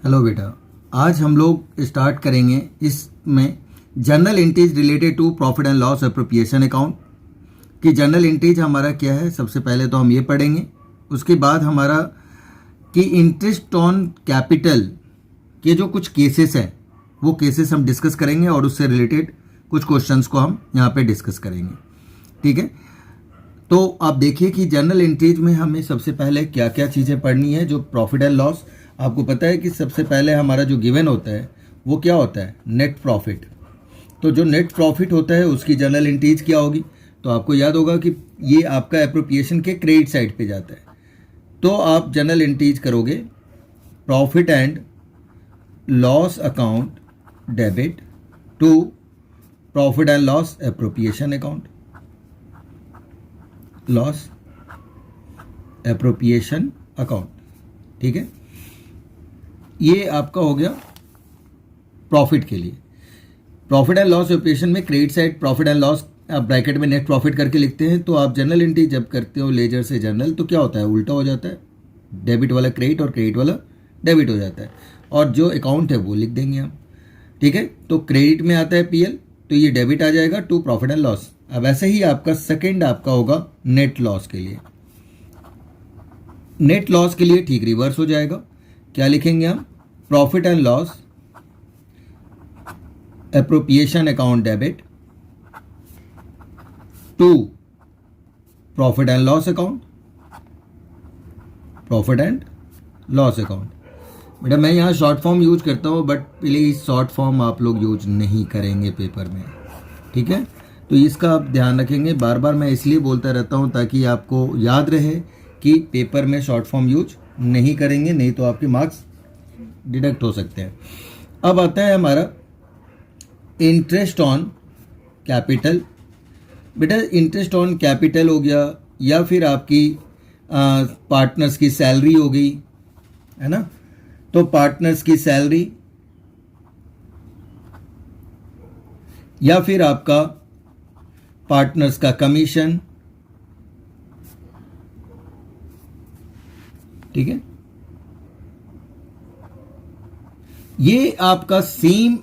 Hello बेटा, आज हम लोग स्टार्ट करेंगे इसमें journal entries related to profit and loss appropriation account कि जर्नल एंट्रीज हमारा क्या है। सबसे पहले तो हम ये पढ़ेंगे, उसके बाद हमारा कि इंटरेस्ट ऑन कैपिटल के जो कुछ केसेस हैं वो केसेस हम डिस्कस करेंगे और उससे रिलेटेड कुछ क्वेश्चंस को हम यहाँ पे डिस्कस करेंगे। ठीक है, तो आप देखिए कि जर्नल एंट्रीज में हमें सबसे पहले क्या क्या चीज़ें पढ़नी है। जो प्रॉफिट एंड लॉस, आपको पता है कि सबसे पहले हमारा जो गिवन होता है वो क्या होता है, नेट प्रॉफिट। तो जो नेट प्रॉफिट होता है उसकी जर्नल एंट्रीज क्या होगी, तो आपको याद होगा कि ये आपका एप्रोप्रिएशन के क्रेडिट साइड पे जाता है। तो आप जर्नल एंट्रीज करोगे profit and loss account debit to profit and loss appropriation account, loss appropriation account. ठीक है, ये आपका हो गया प्रॉफिट के लिए। प्रॉफिट एंड लॉस एप्रोप्रिएशन में credit side profit and loss आप ब्रैकेट में नेट प्रॉफिट करके लिखते हैं। तो आप जर्नल एंट्री जब करते हो लेजर से जर्नल, तो क्या होता है, उल्टा हो जाता है, डेबिट वाला क्रेडिट और क्रेडिट वाला डेबिट हो जाता है और जो अकाउंट है वो लिख देंगे हम। ठीक है, तो क्रेडिट में आता है पीएल, तो ये डेबिट आ जाएगा टू प्रॉफिट एंड लॉस। अब ऐसे ही आपका सेकेंड आपका होगा नेट लॉस के लिए। नेट लॉस के लिए ठीक रिवर्स हो जाएगा, क्या लिखेंगे हम, profit and loss appropriation account debit to profit and loss account, profit and loss account. बेटा मैं यहाँ शॉर्ट फॉर्म यूज करता हूँ, बट प्लीज शॉर्ट फॉर्म आप लोग यूज नहीं करेंगे पेपर में। ठीक है, तो इसका आप ध्यान रखेंगे। बार बार मैं इसलिए बोलता रहता हूँ ताकि आपको याद रहे कि पेपर में शॉर्ट फॉर्म यूज नहीं करेंगे, नहीं तो आपके मार्क्स डिडक्ट हो सकते हैं। अब आता है हमारा इंटरेस्ट ऑन कैपिटल। बेटा इंटरेस्ट ऑन कैपिटल हो गया, या फिर आपकी पार्टनर्स की सैलरी हो गई, है ना। तो पार्टनर्स की सैलरी या फिर आपका पार्टनर्स का कमीशन। ठीक है, ये आपका सेम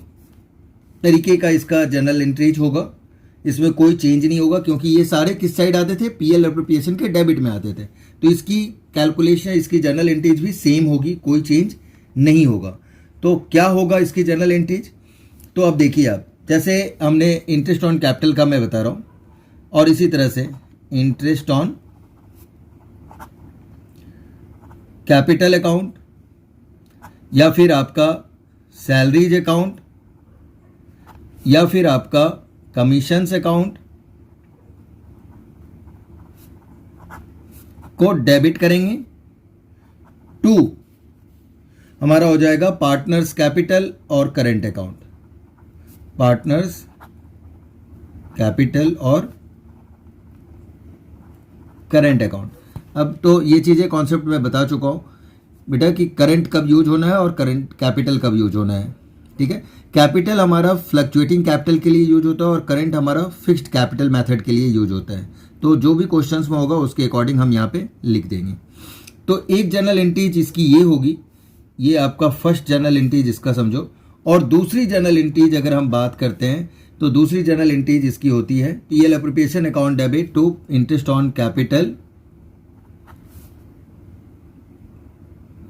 तरीके का इसका जर्नल एंट्रीज होगा, इसमें कोई चेंज नहीं होगा क्योंकि ये सारे किस साइड आते थे, पीएल एप्रोप्रिएशन के डेबिट में आते थे। तो इसकी कैलकुलेशन, इसकी जर्नल एंट्रीज भी सेम होगी, कोई चेंज नहीं होगा। तो क्या होगा इसकी जर्नल एंट्रीज, तो अब देखिए आप, जैसे हमने इंटरेस्ट ऑन कैपिटल का मैं बता रहा हूं, और इसी तरह से इंटरेस्ट ऑन कैपिटल अकाउंट या फिर आपका सैलरीज अकाउंट या फिर आपका कमीशंस अकाउंट को डेबिट करेंगे टू हमारा हो जाएगा पार्टनर्स कैपिटल और करंट अकाउंट, पार्टनर्स कैपिटल और करंट अकाउंट। अब तो ये चीज़ें कॉन्सेप्ट में बता चुका हूँ बेटा कि करंट कब यूज होना है और करंट कैपिटल कब यूज होना है। ठीक है, कैपिटल हमारा फ्लक्चुएटिंग कैपिटल के लिए यूज होता है और करंट हमारा फिक्स्ड कैपिटल मेथड के लिए यूज होता है। तो जो भी क्वेश्चंस में होगा उसके अकॉर्डिंग हम यहाँ पे लिख देंगे। तो एक जर्नल एंट्री जिसकी ये होगी, ये आपका फर्स्ट जर्नल एंट्री जिसका समझो। और दूसरी जर्नल एंट्रीज अगर हम बात करते हैं तो दूसरी जर्नल एंट्रीज इसकी होती है PL appropriation account debit to interest on capital,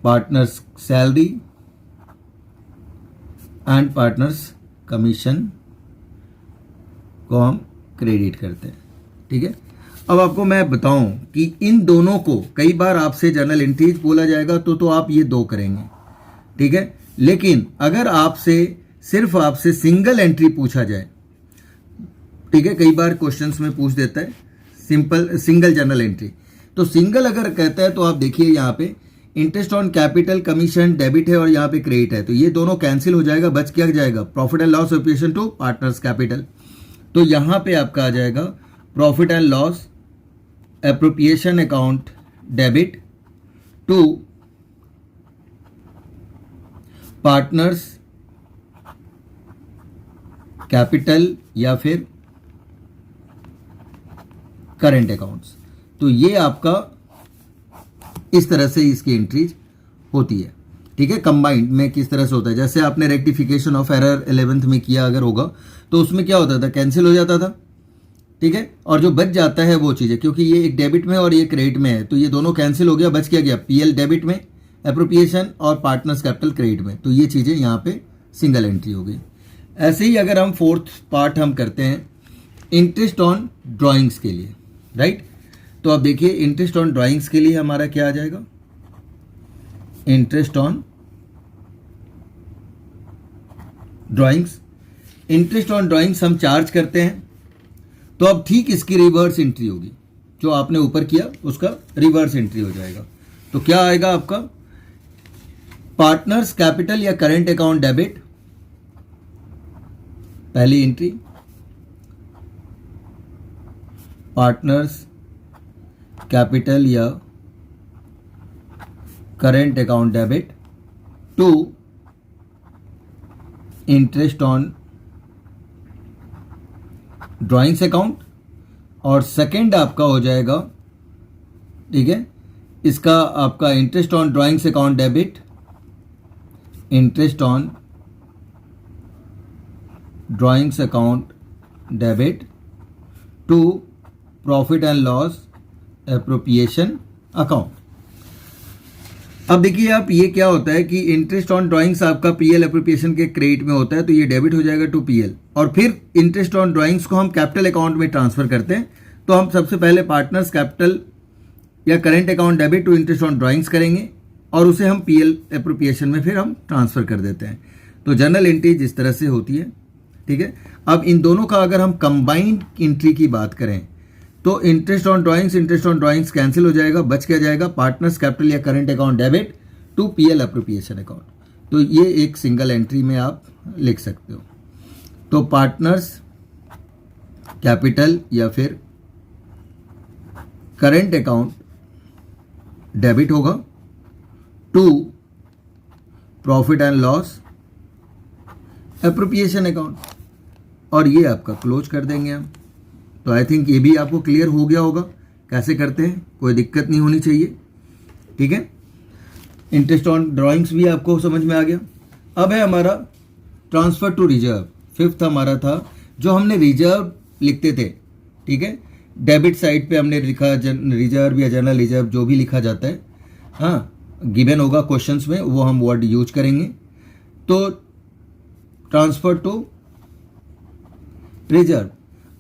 partners salary and partners commission को हम क्रेडिट करते हैं। ठीक है, अब आपको मैं बताऊं कि इन दोनों को कई बार आपसे जर्नल एंट्रीज बोला जाएगा तो आप ये दो करेंगे। ठीक है, लेकिन अगर आपसे सिर्फ आपसे सिंगल एंट्री पूछा जाए, ठीक है, कई बार क्वेश्चंस में पूछ देता है सिंपल सिंगल जर्नल एंट्री, तो सिंगल अगर कहता है तो आप देखिए यहाँ पे interest on capital commission debit है और यहाँ पे क्रेडिट है, तो ये दोनों कैंसिल हो जाएगा, बच क्या जाएगा, profit and loss appropriation to partners capital. तो यहाँ पे आपका आ जाएगा profit and loss appropriation account debit to partners capital या फिर करंट अकाउंट्स। तो ये आपका इस तरह से इसकी एंट्रीज होती है। ठीक है, कंबाइंड में किस तरह से होता है, जैसे आपने रेक्टिफिकेशन ऑफ एरर 11th में किया अगर होगा तो उसमें क्या होता था, कैंसिल हो जाता था, ठीक है, और जो बच जाता है वो चीज़ है, क्योंकि ये एक डेबिट में और ये क्रेडिट में है तो ये दोनों कैंसिल हो गया, बच क्या गया, पीएल डेबिट में एप्रोप्रिएशन और पार्टनर्स कैपिटल क्रेडिट में, तो ये चीज़ें यहाँ पे सिंगल एंट्री हो गई। ऐसे ही अगर हम फोर्थ पार्ट हम करते हैं इंटरेस्ट ऑन ड्राइंग्स के लिए, राइट, तो अब देखिए इंटरेस्ट ऑन ड्राइंग्स के लिए हमारा क्या आ जाएगा, interest on drawings, interest on drawings हम चार्ज करते हैं, तो अब ठीक इसकी रिवर्स एंट्री होगी, जो आपने ऊपर किया उसका रिवर्स एंट्री हो जाएगा। तो क्या आएगा आपका, पार्टनर्स कैपिटल या करंट अकाउंट डेबिट, पहली एंट्री, पार्टनर्स कैपिटल या current account debit to interest on drawings account, और सेकंड आपका हो जाएगा, ठीक है, इसका आपका interest on drawings account debit, interest on drawings account debit to profit and loss appropriation account. अब देखिए आप, ये क्या होता है कि इंटरेस्ट ऑन ड्राइंग्स आपका पीएल एप्रोप्रिएशन के क्रेडिट में होता है, तो ये डेबिट हो जाएगा टू पीएल, और फिर इंटरेस्ट ऑन ड्राइंग्स को हम कैपिटल अकाउंट में ट्रांसफर करते हैं, तो हम सबसे पहले पार्टनर्स कैपिटल या current account debit to interest on drawings करेंगे और उसे हम पीएल एप्रोप्रिएशन में फिर हम ट्रांसफर कर देते हैं। तो जर्नल एंट्री इस तरह से होती है, ठीक है। अब इन दोनों का अगर हम कंबाइंड एंट्री की बात करें तो इंटरेस्ट ऑन ड्राइंग्स कैंसिल हो जाएगा, बच क्या जाएगा, पार्टनर्स कैपिटल या current account debit to PL appropriation account. तो ये एक सिंगल एंट्री में आप लिख सकते हो। तो पार्टनर्स कैपिटल या फिर करंट अकाउंट डेबिट होगा to profit and loss appropriation account, और ये आपका क्लोज कर देंगे हम। तो आई थिंक ये भी आपको क्लियर हो गया होगा कैसे करते हैं, कोई दिक्कत नहीं होनी चाहिए, ठीक है। इंटरेस्ट ऑन ड्राइंग्स भी आपको समझ में आ गया। अब है हमारा ट्रांसफर टू रिजर्व, फिफ्थ हमारा था जो हमने रिजर्व लिखते थे, ठीक है। डेबिट साइड पे हमने लिखा रिजर्व या जनरल रिजर्व जो भी लिखा जाता है, हाँ गिवन होगा क्वेश्चंस में, वो हम वर्ड यूज करेंगे। तो ट्रांसफर टू रिजर्व,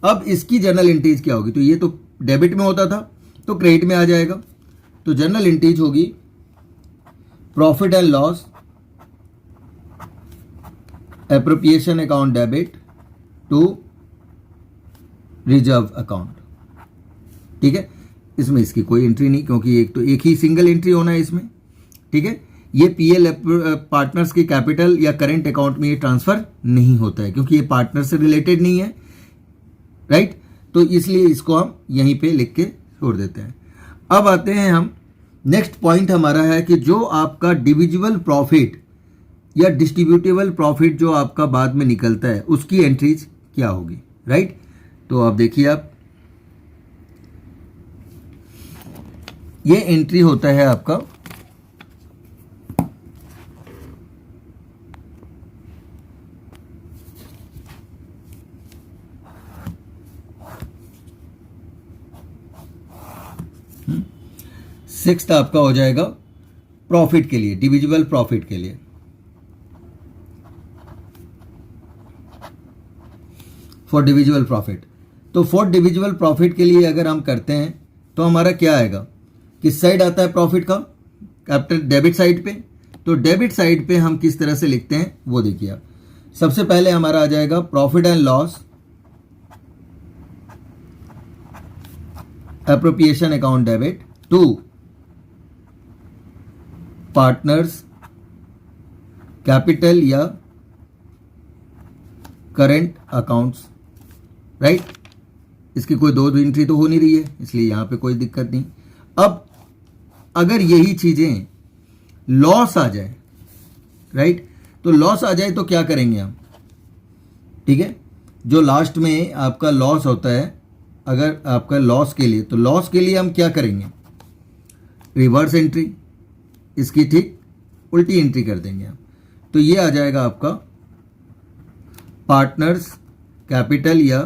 अब इसकी जनरल एंट्रीज क्या होगी, तो ये तो डेबिट में होता था तो क्रेडिट में आ जाएगा। तो जनरल एंट्रीज होगी profit and loss appropriation account debit to reserve account, ठीक है। इसमें इसकी कोई एंट्री नहीं, क्योंकि एक ही सिंगल एंट्री होना है इसमें, ठीक है। ये पीएल पार्टनर्स के कैपिटल या करंट अकाउंट में ये ट्रांसफर नहीं होता है, क्योंकि ये पार्टनर से रिलेटेड नहीं है, राइट। तो इसलिए इसको हम यहीं पे लिख के छोड़ देते हैं। अब आते हैं हम, नेक्स्ट पॉइंट हमारा है कि जो आपका डिविजिबल प्रॉफिट या डिस्ट्रीब्यूटेबल प्रॉफिट जो आपका बाद में निकलता है उसकी एंट्रीज क्या होगी, राइट। तो अब देखिए आप, ये एंट्री होता है आपका सिक्स्थ आपका हो जाएगा प्रॉफिट के लिए, डिविजिबल प्रॉफिट के लिए, फॉर डिविजिबल प्रॉफिट। तो फॉर डिविजिबल प्रॉफिट के लिए अगर हम करते हैं तो हमारा क्या आएगा, किस साइड आता है प्रॉफिट का, कैपिटल डेबिट साइड पे। तो डेबिट साइड पे हम किस तरह से लिखते हैं वो देखिए आप। सबसे पहले हमारा आ जाएगा profit and loss appropriation account debit to partners capital या करंट अकाउंट्स, राइट। इसकी कोई दो एंट्री तो हो नहीं रही है, इसलिए यहां पे कोई दिक्कत नहीं। अब अगर यही चीजें लॉस आ जाए, राइट, तो लॉस आ जाए तो क्या करेंगे हम, ठीक है। जो लास्ट में आपका लॉस होता है, अगर आपका लॉस के लिए, तो लॉस के लिए हम क्या करेंगे, रिवर्स एंट्री इसकी, ठीक। उल्टी एंट्री कर देंगे हम। तो ये आ जाएगा आपका पार्टनर्स कैपिटल या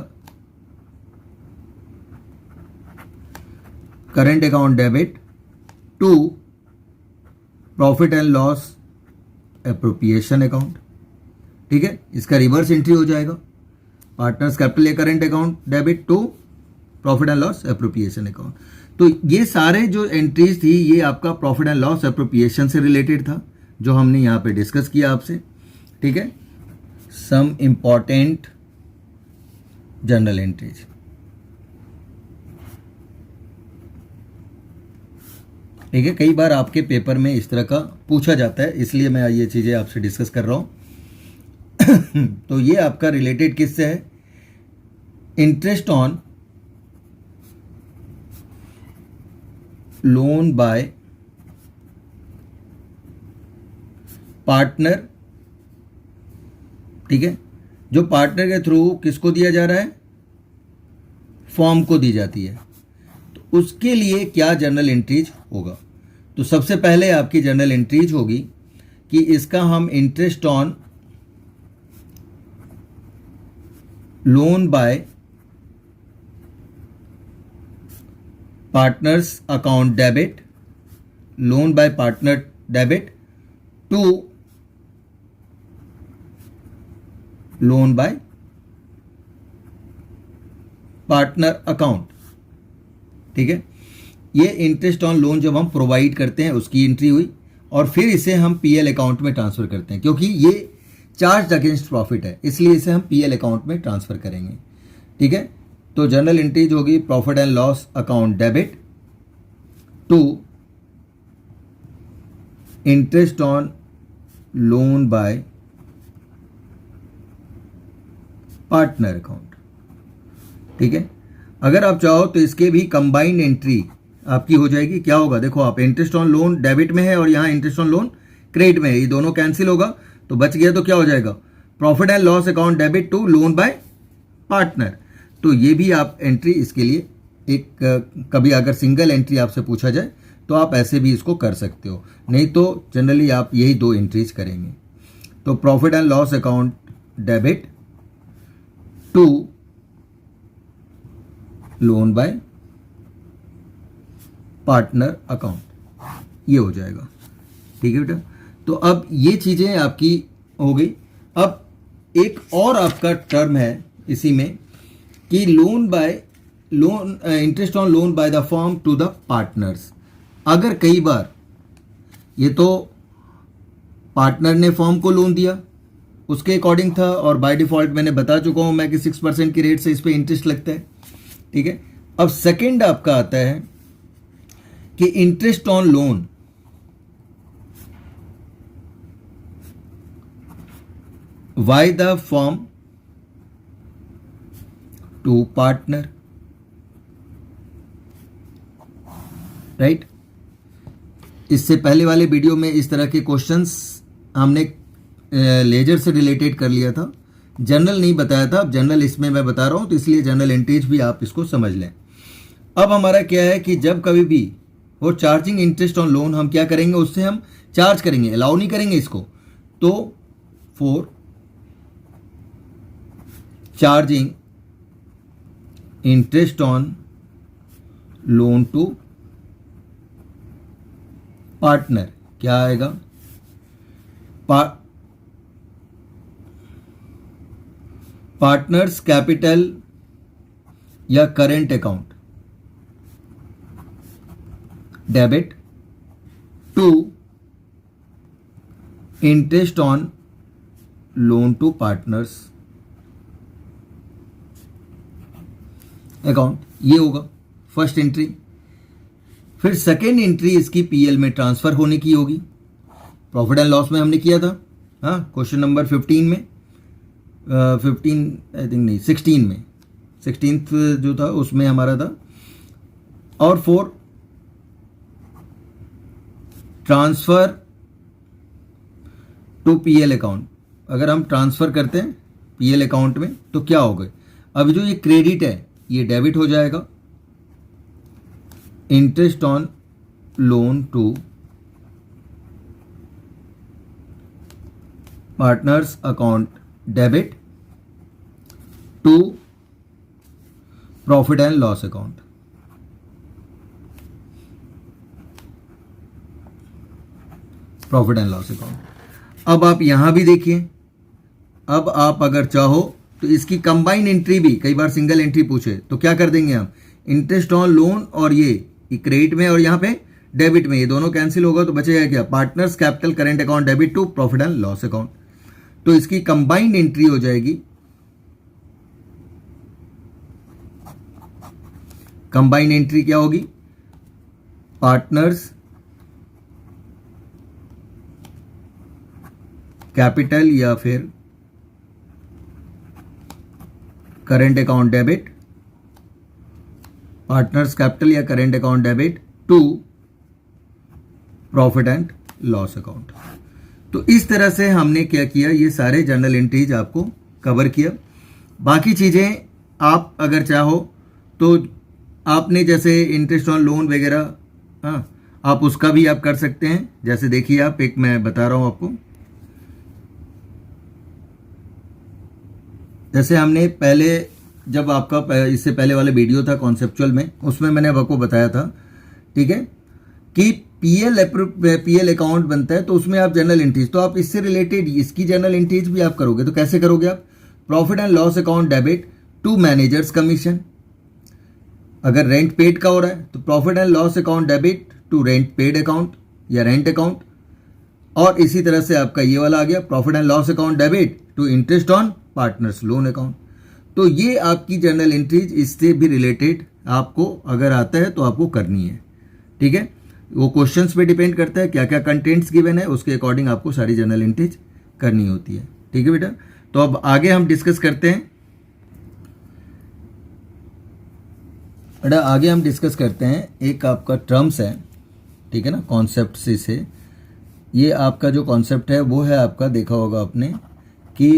current account debit to profit and loss appropriation account. ठीक है, इसका रिवर्स एंट्री हो जाएगा पार्टनर्स कैपिटल या current account debit to profit and loss appropriation account. तो ये सारे जो एंट्रीज थी ये आपका प्रॉफिट एंड लॉस एप्रोप्रिएशन से रिलेटेड था जो हमने यहाँ पे डिस्कस किया आपसे। ठीक है, सम इंपॉर्टेंट जर्नल एंट्रीज। ठीक है, कई बार आपके पेपर में इस तरह का पूछा जाता है, इसलिए मैं ये चीज़ें आपसे डिस्कस कर रहा हूँ। तो ये आपका रिलेटेड किससे है? Interest on loan by partner. ठीक है, जो पार्टनर के थ्रू किसको दिया जा रहा है? फॉर्म को दी जाती है। तो उसके लिए क्या जर्नल एंट्रीज होगा? तो सबसे पहले आपकी जर्नल एंट्रीज होगी कि इसका हम interest on loan by partners account debit, loan by partner debit to loan by partner account. ठीक है, ये इंटरेस्ट ऑन लोन जब हम प्रोवाइड करते हैं उसकी एंट्री हुई और फिर इसे हम पीएल अकाउंट में ट्रांसफर करते हैं, क्योंकि ये चार्ज अगेंस्ट प्रॉफिट है इसलिए इसे हम पीएल अकाउंट में ट्रांसफर करेंगे। ठीक है, तो जर्नल एंट्रीज होगी profit and loss account debit to interest on loan by partner account. ठीक है, अगर आप चाहो तो इसके भी कंबाइंड एंट्री आपकी हो जाएगी। क्या होगा? देखो आप इंटरेस्ट ऑन लोन डेबिट में है और यहाँ इंटरेस्ट ऑन लोन क्रेडिट में है, ये दोनों कैंसिल होगा तो बच गया। तो क्या हो जाएगा? Profit and loss account debit to loan by partner. तो ये भी आप एंट्री इसके लिए एक कभी अगर सिंगल एंट्री आपसे पूछा जाए तो आप ऐसे भी इसको कर सकते हो, नहीं तो जनरली आप यही दो एंट्रीज करेंगे। तो profit and loss account debit to loan by partner account, ये हो जाएगा। ठीक है बेटा, तो अब ये चीजें आपकी हो गई। अब एक और आपका टर्म है इसी में कि loan by loan interest on loan by the firm to the partners. अगर कई बार ये तो पार्टनर ने फर्म को लोन दिया उसके अकॉर्डिंग था और बाय डिफॉल्ट मैंने बता चुका हूं मैं कि 6% की रेट से इस पे इंटरेस्ट लगता है। ठीक है, अब सेकंड आपका आता है कि interest on loan by the firm to partner. Right, इससे पहले वाले वीडियो में इस तरह के क्वेश्चंस हमने लेजर से रिलेटेड कर लिया था, जनरल नहीं बताया था। अब जनरल इसमें मैं बता रहा हूं तो इसलिए जनरल एंट्रीज भी आप इसको समझ लें। अब हमारा क्या है कि जब कभी भी वो चार्जिंग इंटरेस्ट ऑन लोन हम क्या करेंगे, उससे हम चार्ज करेंगे, अलाउ नहीं करेंगे इसको। तो for charging interest on loan to partner क्या आएगा? पार्टनर्स कैपिटल या current account debit to interest on loan to partners account, ये होगा फर्स्ट एंट्री। फिर सेकेंड एंट्री इसकी पीएल में ट्रांसफर होने की होगी। प्रॉफिट एंड लॉस में हमने किया था, हाँ, क्वेश्चन नंबर 15 में 15 आई थिंक नहीं 16 में 16th जो था उसमें हमारा था। और for transfer to PL account, अगर हम ट्रांसफर करते हैं पीएल अकाउंट में तो क्या होगा? अब जो ये क्रेडिट है ये डेबिट हो जाएगा। Interest on loan to partners account debit to profit and loss account. Profit and loss account. अब आप यहां भी देखिए, अब आप अगर चाहो तो इसकी कंबाइन एंट्री भी, कई बार सिंगल एंट्री पूछे तो क्या कर देंगे हम, इंटरेस्ट ऑन लोन और ये क्रेडिट में और यहाँ पे डेबिट में, ये दोनों कैंसिल होगा तो बचेगा क्या, partners capital current account debit to profit and loss account. तो इसकी कंबाइंड एंट्री हो जाएगी, कंबाइंड एंट्री क्या होगी, पार्टनर्स कैपिटल या फिर current account debit, partners capital या current account debit to profit and loss account. तो इस तरह से हमने क्या किया, ये सारे जर्नल एंट्रीज आपको कवर किया। बाकी चीज़ें आप अगर चाहो तो आपने जैसे इंटरेस्ट ऑन लोन वगैरह, हाँ, आप उसका भी आप कर सकते हैं। जैसे देखिए आप, एक मैं बता रहा हूँ आपको, जैसे हमने पहले जब आपका इससे पहले वाले वीडियो था कॉन्सेप्चुअल में, उसमें मैंने आपको बताया था, ठीक है, कि पीएल अकाउंट बनता है तो उसमें आप जर्नल एंट्रीज, तो आप इससे रिलेटेड इसकी जर्नल एंट्रीज भी आप करोगे तो कैसे करोगे आप, profit and loss account debit to managers commission, अगर रेंट पेड का हो रहा है तो profit and loss account debit to rent paid account या रेंट अकाउंट, और इसी तरह से आपका ये वाला आ गया profit and loss account debit to interest on partners loan account. तो ये आपकी जर्नल एंट्रीज इससे भी रिलेटेड आपको अगर आता है तो आपको करनी है, ठीक है। वो क्वेश्चंस पे डिपेंड करता है, क्या क्या कंटेंट्स गिवन है उसके अकॉर्डिंग आपको सारी जर्नल एंट्रीज करनी होती है, ठीक है बेटा। तो अब आगे हम डिस्कस करते हैं बेटा, आगे हम डिस्कस करते हैं, एक आपका टर्म्स है, ठीक है ना, कॉन्सेप्ट से ये आपका जो कॉन्सेप्ट है वो है आपका, देखा होगा आपने कि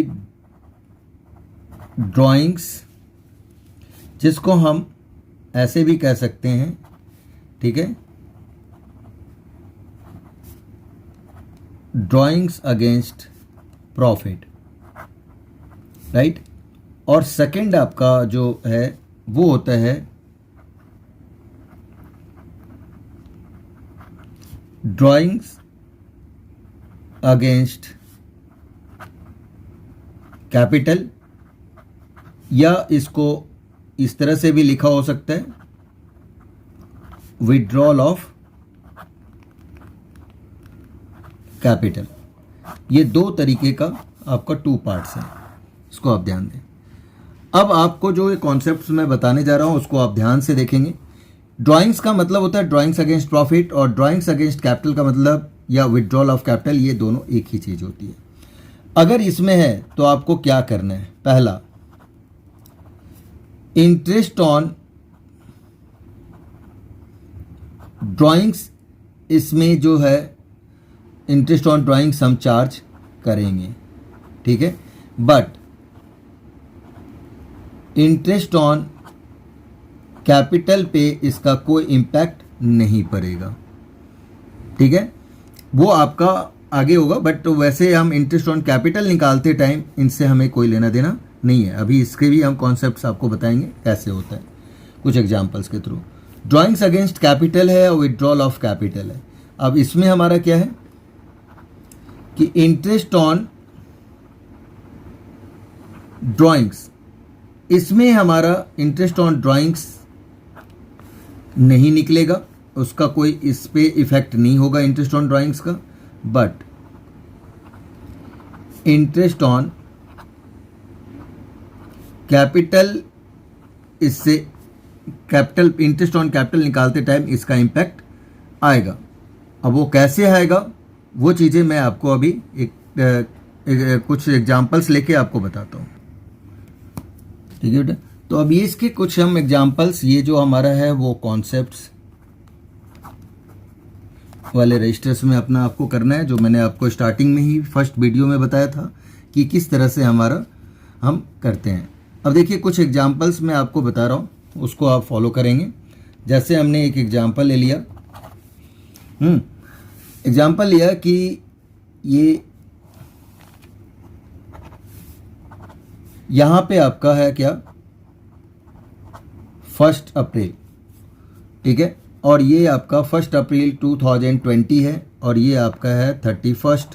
ड्राइंग्स, जिसको हम ऐसे भी कह सकते हैं, ठीक है, ड्राइंग्स अगेंस्ट प्रॉफिट, राइट। और सेकंड आपका जो है वो होता है ड्राइंग्स अगेंस्ट कैपिटल, या इसको इस तरह से भी लिखा हो सकता है, विड्रॉल ऑफ कैपिटल। ये दो तरीके का आपका टू पार्ट्स है, इसको आप ध्यान दें। अब आपको जो ये कॉन्सेप्ट्स मैं बताने जा रहा हूं उसको आप ध्यान से देखेंगे। ड्राइंग्स का मतलब होता है ड्राइंग्स अगेंस्ट प्रॉफिट, और ड्राइंग्स अगेंस्ट कैपिटल का मतलब या विड्रॉल ऑफ कैपिटल, ये दोनों एक ही चीज होती है। अगर इसमें है तो आपको क्या करना है, पहला इंटरेस्ट ऑन ड्राइंग्स, इसमें जो है इंटरेस्ट ऑन ड्राइंग्स हम चार्ज करेंगे, ठीक है, बट इंटरेस्ट ऑन कैपिटल पे इसका कोई इम्पैक्ट नहीं पड़ेगा, ठीक है, वो आपका आगे होगा। बट तो वैसे हम इंटरेस्ट ऑन कैपिटल निकालते टाइम इनसे हमें कोई लेना देना नहीं है। अभी इसके भी हम कॉन्सेप्ट्स आपको बताएंगे कैसे होता है कुछ एग्जांपल्स के थ्रू। ड्राइंग्स अगेंस्ट कैपिटल है और विड्रॉल ऑफ कैपिटल है। अब इसमें हमारा क्या है कि इंटरेस्ट ऑन ड्राइंग्स, इसमें हमारा इंटरेस्ट ऑन ड्राइंग्स नहीं निकलेगा, उसका कोई इस पे इफेक्ट नहीं होगा इंटरेस्ट ऑन ड्राइंग्स का, बट इंटरेस्ट ऑन कैपिटल, इससे कैपिटल, इंटरेस्ट ऑन कैपिटल निकालते टाइम इसका इम्पैक्ट आएगा। अब वो कैसे आएगा वो चीज़ें मैं आपको अभी कुछ एग्जांपल्स लेके आपको बताता हूँ, ठीक है बेटा। तो अब ये इसके कुछ हम एग्जांपल्स, ये जो हमारा है वो कॉन्सेप्ट्स वाले रजिस्टर्स में अपना आपको करना है, जो मैंने आपको स्टार्टिंग में ही फर्स्ट वीडियो में बताया था कि किस तरह से हमारा हम करते हैं। अब देखिए कुछ एग्जांपल्स मैं आपको बता रहा हूँ, उसको आप फॉलो करेंगे। जैसे हमने एक एग्जांपल ले लिया, एग्जांपल लिया कि ये यहाँ पे आपका है क्या 1 अप्रैल, ठीक है, और ये आपका 1 अप्रैल 2020 है और ये आपका है 31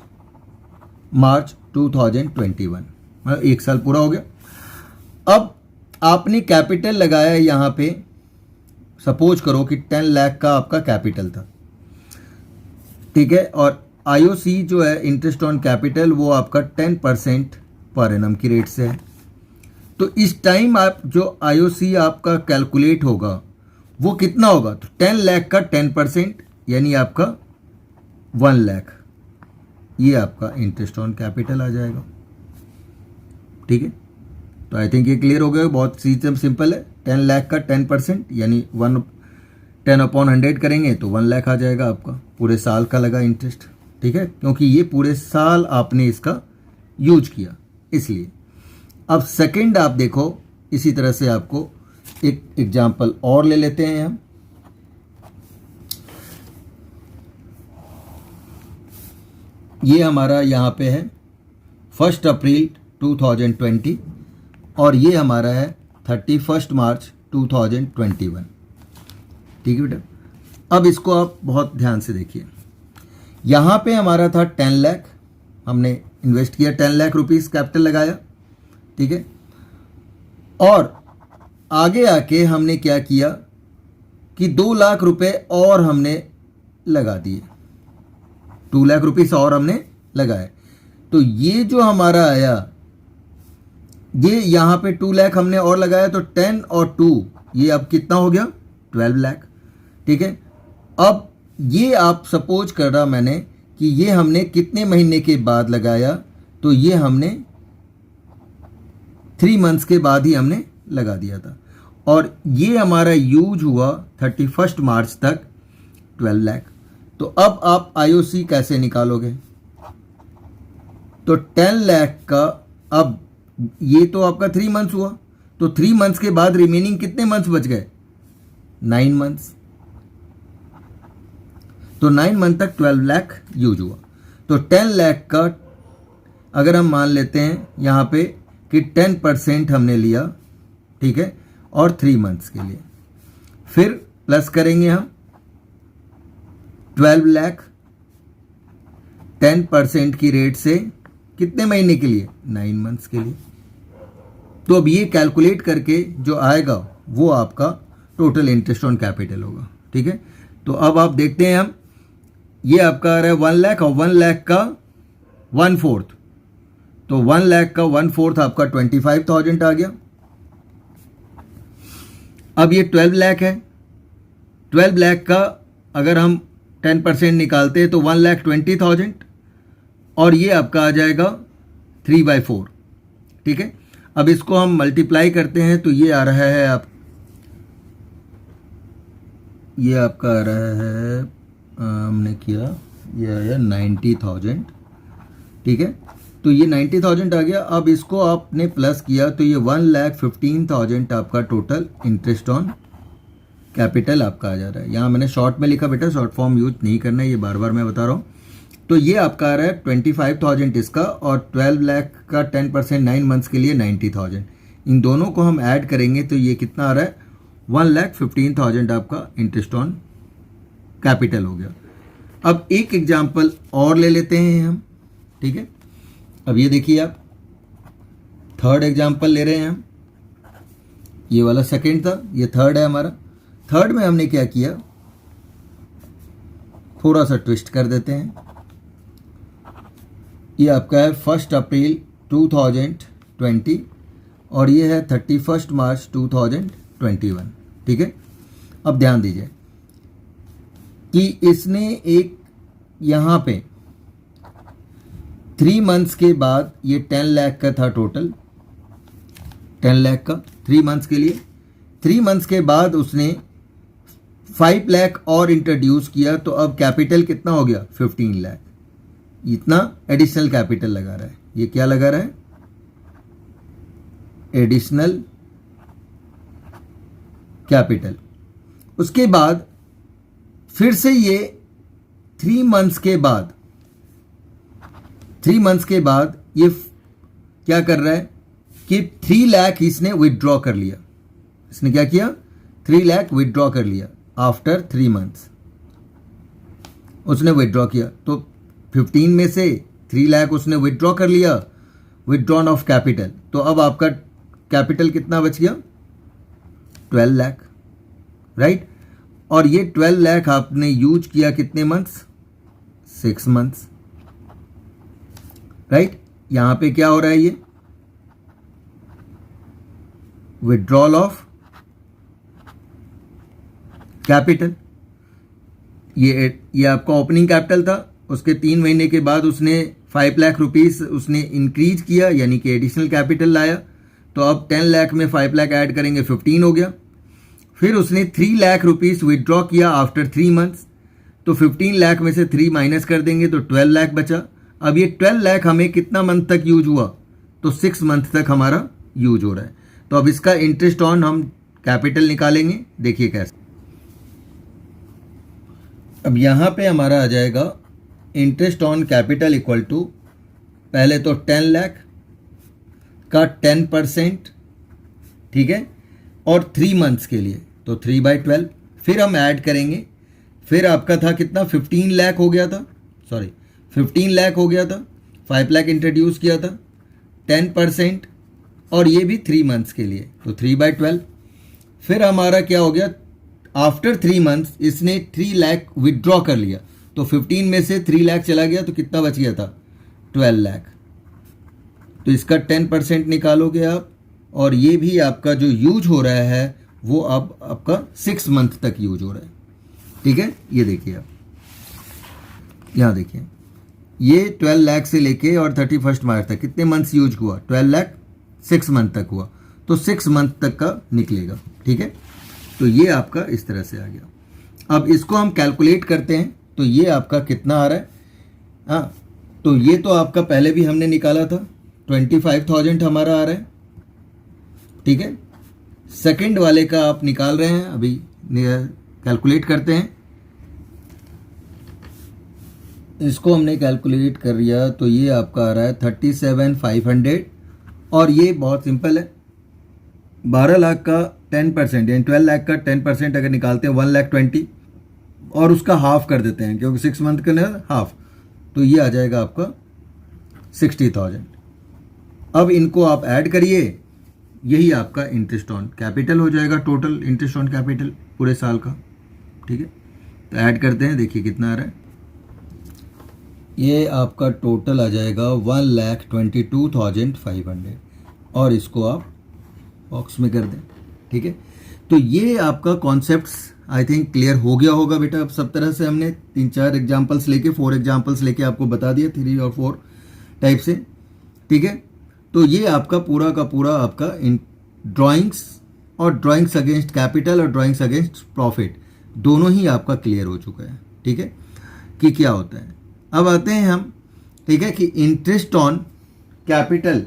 मार्च 2021, मतलब 1 साल पूरा हो गया। अब आपने कैपिटल लगाया यहाँ पे, सपोज करो कि 10 लाख का आपका कैपिटल था, ठीक है, और आईओसी जो है इंटरेस्ट ऑन कैपिटल वो आपका 10% पर एनम की रेट से है। तो इस टाइम आप जो आईओसी आपका कैलकुलेट होगा वो कितना होगा, तो 10 लाख का 10% यानी आपका 1 लाख, ये आपका इंटरेस्ट ऑन कैपिटल आ जाएगा, ठीक है। तो आई थिंक ये क्लियर हो गया, बहुत सिंपल है। 10 लाख का 10% यानी 10/100 करेंगे तो 1 लाख आ जाएगा आपका, पूरे साल का लगा इंटरेस्ट, ठीक है, क्योंकि ये पूरे साल आपने इसका यूज किया इसलिए। अब सेकंड आप देखो, इसी तरह से आपको एक एग्जांपल और ले लेते हैं हम। ये हमारा यहाँ पे है 1 अप्रैल 2020 और ये हमारा है 31 मार्च 2021, ठीक है बेटा। अब इसको आप बहुत ध्यान से देखिए, यहाँ पे हमारा था 10 लाख, हमने इन्वेस्ट किया 10 लाख रुपीस कैपिटल लगाया, ठीक है, और आगे आके हमने क्या किया कि 2 लाख रुपए और हमने लगा दिए, 2 लाख रुपीस और हमने लगाए। तो ये जो हमारा आया, ये यहाँ पे 2 लाख हमने और लगाया, तो 10 और 2 ये अब कितना हो गया 12 लाख, ठीक है। अब ये आप सपोज कर रहा मैंने कि ये हमने कितने महीने के बाद लगाया, तो ये हमने 3 मंथ्स के बाद ही हमने लगा दिया था, और ये हमारा यूज हुआ 31 मार्च तक 12 लाख। तो अब आप आईओसी कैसे निकालोगे, तो 10 लाख का, अब ये तो आपका 3 मंथ्स हुआ, तो 3 मंथ्स के बाद रिमेनिंग कितने मंथ्स बच गए, 9 मंथ्स, तो 9 मंथ तक 12 लाख यूज हुआ। तो 10 लाख का अगर हम मान लेते हैं यहाँ पे कि 10% हमने लिया, ठीक है, और 3 मंथ्स के लिए, फिर प्लस करेंगे हम 12 लाख 10% की रेट से कितने महीने के लिए, 9 मंथ्स के लिए। तो अब ये कैलकुलेट करके जो आएगा वो आपका टोटल इंटरेस्ट ऑन कैपिटल होगा, ठीक है। तो अब आप देखते हैं हम, ये आपका आ रहा है 1 लाख और 1 लाख का 1/4, तो 1 लाख का 1/4 आपका 25,000 आ गया। अब ये 12 लाख है, 12 लाख का अगर हम 10% निकालते हैं तो 1,20,000 और ये आपका आ जाएगा 3/4, ठीक है। अब इसको हम मल्टीप्लाई करते हैं तो ये आ रहा है ये आपका आ रहा है, हमने किया, ये आया 90,000, ठीक है। तो ये 90,000 आ गया। अब इसको आपने प्लस किया तो ये 1,15,000 आपका टोटल इंटरेस्ट ऑन कैपिटल आपका आ जा रहा है। यहाँ मैंने शॉर्ट में लिखा बेटा, शॉर्ट फॉर्म यूज नहीं करना है, ये बार बार मैं बता रहा हूँ। तो ये आपका आ रहा है 25,000 इसका, और 12 लाख का 10% 9 मंथ्स के लिए 90,000। इन दोनों को हम ऐड करेंगे तो ये कितना आ रहा है, 1,15,000 आपका इंटरेस्ट ऑन कैपिटल हो गया। अब एक एग्जाम्पल और ले लेते हैं हम, ठीक है। अब ये देखिए आप, थर्ड एग्जाम्पल ले रहे हैं हम, ये वाला सेकंड था, ये थर्ड है हमारा। थर्ड में हमने क्या किया, थोड़ा सा ट्विस्ट कर देते हैं। ये आपका है 1 अप्रैल 2020 और ये है 31 मार्च 2021, ठीक है। अब ध्यान दीजिए कि इसने एक यहाँ पे 3 मंथ्स के बाद, ये 10 लाख का था टोटल, 10 लाख का 3 मंथ्स के लिए, 3 मंथ्स के बाद उसने 5 लाख और इंट्रोड्यूस किया, तो अब कैपिटल कितना हो गया, 15 लाख। इतना एडिशनल कैपिटल लगा रहा है। ये क्या लगा रहा है, एडिशनल कैपिटल। उसके बाद फिर से ये 3 मंथ्स के बाद, 3 मंथ्स के बाद ये क्या कर रहा है, कि 3 लाख इसने विदड्रॉ कर लिया। इसने क्या किया? 3 लाख विदड्रॉ कर लिया आफ्टर 3 मंथ्स उसने विदड्रॉ किया। तो 15 में से 3 लाख उसने विदड्रॉ कर लिया, विदड्रॉन ऑफ कैपिटल। तो अब आपका कैपिटल कितना बच गया? 12 लाख, राइट। और ये 12 लाख आपने यूज किया कितने मंथ्स? 6 months, right. यहां पे क्या हो रहा है? ये विड्रॉल ऑफ कैपिटल। ये आपका ओपनिंग कैपिटल था, उसके 3 महीने के बाद उसने 5 लाख रुपीस उसने इंक्रीज किया, यानी कि एडिशनल कैपिटल लाया। तो अब 10 लाख में 5 लाख ऐड करेंगे 15 हो गया। फिर उसने 3 लाख रुपीस विदड्रॉ किया आफ्टर 3 मंथ्स। तो 15 लाख में से 3 माइनस कर देंगे तो 12 लाख बचा। अब ये 12 लाख हमें कितना मंथ तक यूज हुआ? तो 6 मंथ तक हमारा यूज हो रहा है। तो अब इसका इंटरेस्ट ऑन हम कैपिटल निकालेंगे, देखिए कैसे। अब यहाँ पे हमारा आ जाएगा interest on capital equal to, पहले तो 10 लाख का 10%, ठीक है, और 3 मंथ्स के लिए तो 3/12। फिर हम ऐड करेंगे, फिर आपका था कितना? 15 लाख हो गया था, सॉरी 15 लाख हो गया था, 5 लाख इंट्रोड्यूस किया था, 10%, और ये भी 3 मंथ्स के लिए तो 3/12। फिर हमारा क्या हो गया? आफ्टर 3 मंथ्स इसने 3 लाख विदड्रॉ कर लिया। तो 15 में से 3 लाख चला गया तो कितना बच गया था? 12 लाख। तो इसका 10% निकालोगे आप, और ये भी आपका जो यूज हो रहा है वो अब आपका 6 मंथ तक यूज हो रहा है, ठीक है। ये देखिए आप, यहाँ देखिए, ये 12 लाख से लेके और 31 मार्च तक कितने मंथ्स यूज हुआ? 12 लाख 6 मंथ तक हुआ, तो 6 मंथ तक का निकलेगा, ठीक है। तो ये आपका इस तरह से आ गया। अब इसको हम कैलकुलेट करते हैं, तो ये आपका कितना आ रहा है? हाँ, तो ये तो आपका पहले भी हमने निकाला था, 25,000 हमारा आ रहा है, ठीक है। सेकंड वाले का आप निकाल रहे हैं, अभी कैलकुलेट करते हैं। इसको हमने कैलकुलेट कर लिया तो ये आपका आ रहा है 37,500, और ये बहुत सिंपल है। 12 लाख का 10% यानी 12 लाख का 10% अगर निकालते हैं 1,20,000, और उसका हाफ कर देते हैं क्योंकि 6 मंथ का ना हाफ, तो ये आ जाएगा आपका 60,000। अब इनको आप ऐड करिए, यही आपका इंटरेस्ट ऑन कैपिटल हो जाएगा, टोटल इंटरेस्ट ऑन कैपिटल पूरे साल का, ठीक है। तो ऐड करते हैं, देखिए कितना आ रहा है। ये आपका टोटल आ जाएगा 1,22,500, और इसको आप बॉक्स में कर दें, ठीक है। तो ये आपका कॉन्सेप्ट्स आई थिंक क्लियर हो गया होगा बेटा। अब सब तरह से हमने 3-4 एग्जाम्पल्स लेके 4 एग्जाम्पल्स लेके आपको बता दिया, 3 और 4 टाइप से, ठीक है। तो ये आपका पूरा का पूरा आपका ड्राइंग्स और ड्राइंग्स अगेंस्ट कैपिटल और ड्राइंग्स अगेंस्ट प्रॉफिट दोनों ही आपका क्लियर हो चुका है, ठीक है, कि क्या होता है। अब आते हैं हम, ठीक है, कि इंटरेस्ट ऑन कैपिटल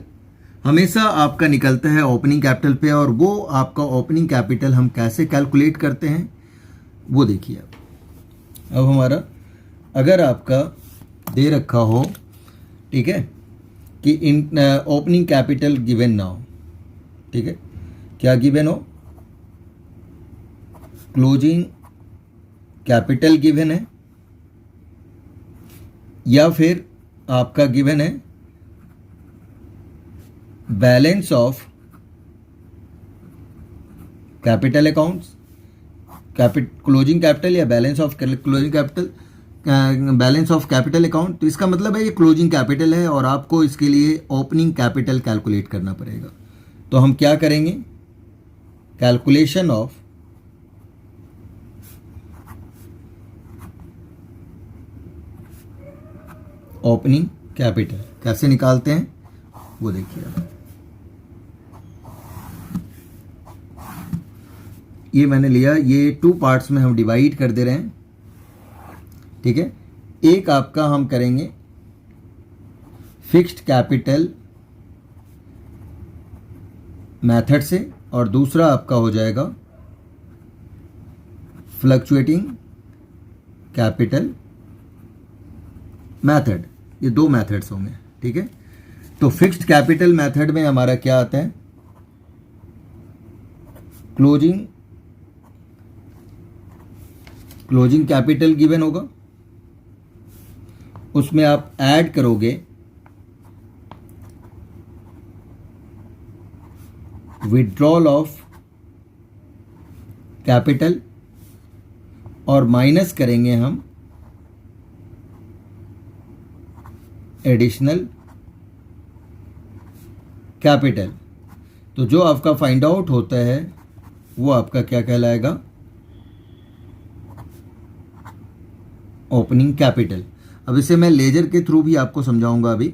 हमेशा आपका निकलता है ओपनिंग कैपिटल पे, और वो आपका ओपनिंग कैपिटल हम कैसे कैलकुलेट करते हैं वो देखिए आप। अब हमारा अगर आपका दे रखा हो, ठीक है, कि ओपनिंग कैपिटल गिवन ना हो, ठीक है, क्या गिवन हो? क्लोजिंग कैपिटल गिवन है, या फिर आपका गिवन है balance of capital accounts, closing capital या balance of closing capital, balance of capital account. तो इसका मतलब है ये क्लोजिंग कैपिटल है और आपको इसके लिए ओपनिंग कैपिटल कैलकुलेट करना पड़ेगा। तो हम क्या करेंगे? कैलकुलेशन ऑफ ओपनिंग कैपिटल कैसे निकालते हैं वो देखिए आप। ये मैंने लिया, ये 2 पार्ट्स में हम डिवाइड कर दे रहे हैं, ठीक है। एक आपका हम करेंगे फिक्स्ड कैपिटल मेथड से, और दूसरा आपका हो जाएगा फ्लक्चुएटिंग कैपिटल मेथड। ये 2 मेथड्स होंगे, ठीक है। तो फिक्स्ड कैपिटल मेथड में हमारा क्या आता है, क्लोजिंग कैपिटल गिवन होगा, उसमें आप ऐड करोगे विड्रॉल ऑफ कैपिटल और माइनस करेंगे हम एडिशनल कैपिटल। तो जो आपका फाइंड आउट होता है वो आपका क्या कहलाएगा, ओपनिंग कैपिटल। अब इसे मैं लेजर के थ्रू भी आपको समझाऊंगा अभी,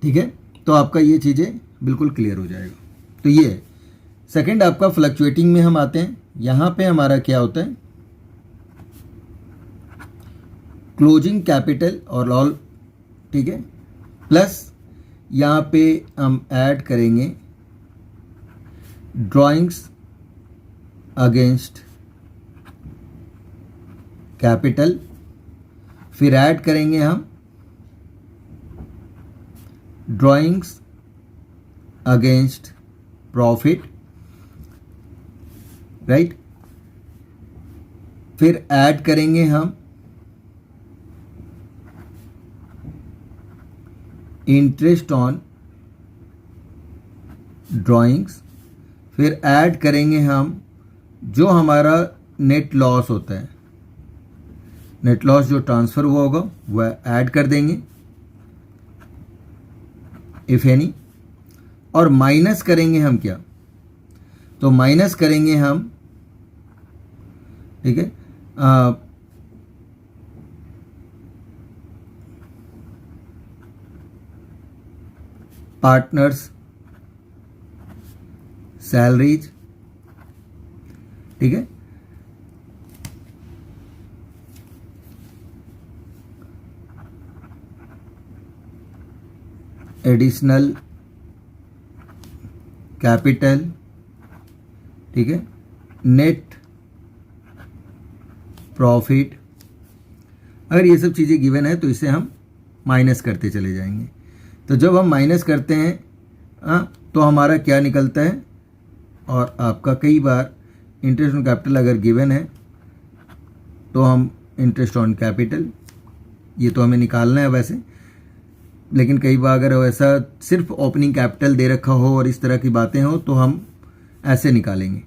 ठीक है, तो आपका ये चीज़ें बिल्कुल क्लियर हो जाएगा। तो ये है। सेकंड आपका फ्लक्चुएटिंग में हम आते हैं। यहाँ पे हमारा क्या होता है, क्लोजिंग कैपिटल और ऑल, ठीक है, प्लस यहाँ पे हम ऐड करेंगे ड्राइंग्स अगेंस्ट कैपिटल, फिर ऐड करेंगे हम ड्राइंग्स अगेंस्ट प्रॉफिट, राइट, फिर ऐड करेंगे हम इंटरेस्ट ऑन ड्राइंग्स, फिर ऐड करेंगे हम जो हमारा नेट लॉस होता है, नेट लॉस जो ट्रांसफ़र हुआ होगा वह ऐड कर देंगे इफ एनी, और माइनस करेंगे हम क्या, तो माइनस करेंगे हम, ठीक है, पार्टनर्स सैलरीज, ठीक है, एडिशनल कैपिटल, ठीक है, नेट प्रॉफिट। अगर ये सब चीज़ें गिवन है तो इसे हम माइनस करते चले जाएंगे। तो जब हम माइनस करते हैं तो हमारा क्या निकलता है, और आपका कई बार इंटरेस्ट ऑन कैपिटल अगर गिवन है तो हम इंटरेस्ट ऑन कैपिटल, ये तो हमें निकालना है वैसे, लेकिन कई बार अगर वैसा सिर्फ ओपनिंग कैपिटल दे रखा हो और इस तरह की बातें हो तो हम ऐसे निकालेंगे,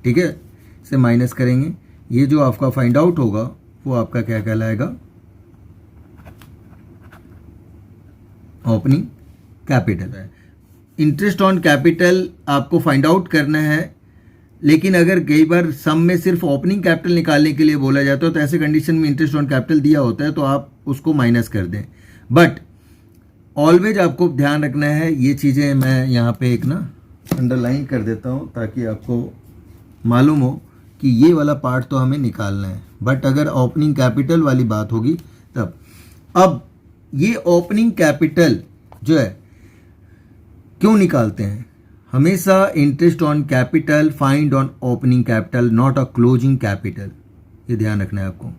ठीक है, इसे माइनस करेंगे। ये जो आपका फाइंड आउट होगा वो आपका क्या कहलाएगा, ओपनिंग कैपिटल है। इंटरेस्ट ऑन कैपिटल आपको फाइंड आउट करना है, लेकिन अगर कई बार सम में सिर्फ ओपनिंग कैपिटल निकालने के लिए बोला जाता है तो ऐसे कंडीशन में इंटरेस्ट ऑन कैपिटल दिया होता है तो आप उसको माइनस कर दें। बट ऑलवेज आपको ध्यान रखना है, ये चीज़ें मैं यहाँ पे एक ना अंडरलाइन कर देता हूँ ताकि आपको मालूम हो कि ये वाला पार्ट तो हमें निकालना है, बट अगर ओपनिंग कैपिटल वाली बात होगी तब। अब ये ओपनिंग कैपिटल जो है क्यों निकालते हैं, हमेशा interest on capital find on opening capital, not a closing capital, ये ध्यान रखना है आपको।